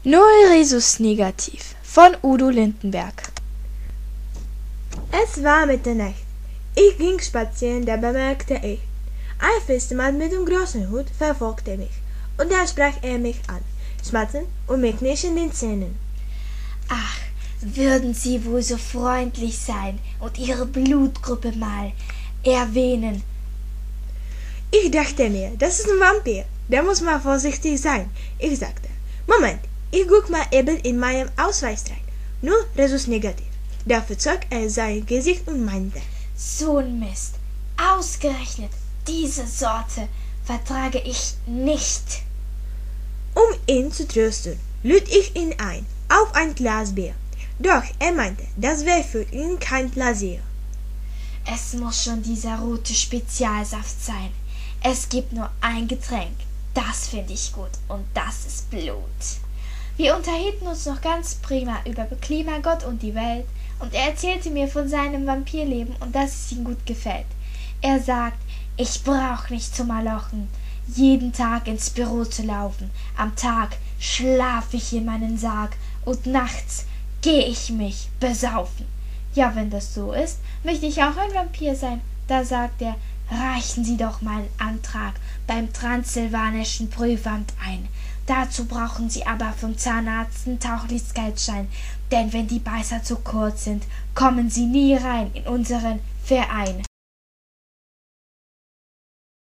Null Rhesus negativ von Udo Lindenberg. Es war Mitternacht. Ich ging spazieren, da bemerkte ich, ein Fischermann mit einem großen Hut verfolgte mich, und da sprach er mich an, schmatzend und mit knirschenden Zähnen. Ach, würden Sie wohl so freundlich sein und Ihre Blutgruppe mal erwähnen? Ich dachte mir, das ist ein Vampir, der muss mal vorsichtig sein. Ich sagte, Moment, ich guck mal eben in meinem Ausweis rein. Nur Rhesus negativ. Da verzog er sein Gesicht und meinte, So ein Mist. Ausgerechnet diese Sorte vertrage ich nicht. Um ihn zu trösten, lud ich ihn ein auf ein Glas Bier. Doch er meinte, das wäre für ihn kein Pläsier. Es muss schon dieser rote Spezialsaft sein. Es gibt nur ein Getränk. Das finde ich gut und das ist Blut. Wir unterhielten uns noch ganz prima über Klimagott und die Welt und er erzählte mir von seinem Vampirleben und dass es ihm gut gefällt. Er sagt, ich brauch nicht zu malochen, jeden Tag ins Büro zu laufen. Am Tag schlaf ich in meinen Sarg und nachts gehe ich mich besaufen. Ja, wenn das so ist, möchte ich auch ein Vampir sein. Da sagt er, reichen Sie doch meinen Antrag beim Transsilvanischen Prüfamt ein. Dazu brauchen Sie aber vom Zahnarzt einen Tauglichkeitsschein, denn wenn die Beißer zu kurz sind, kommen Sie nie rein in unseren Verein.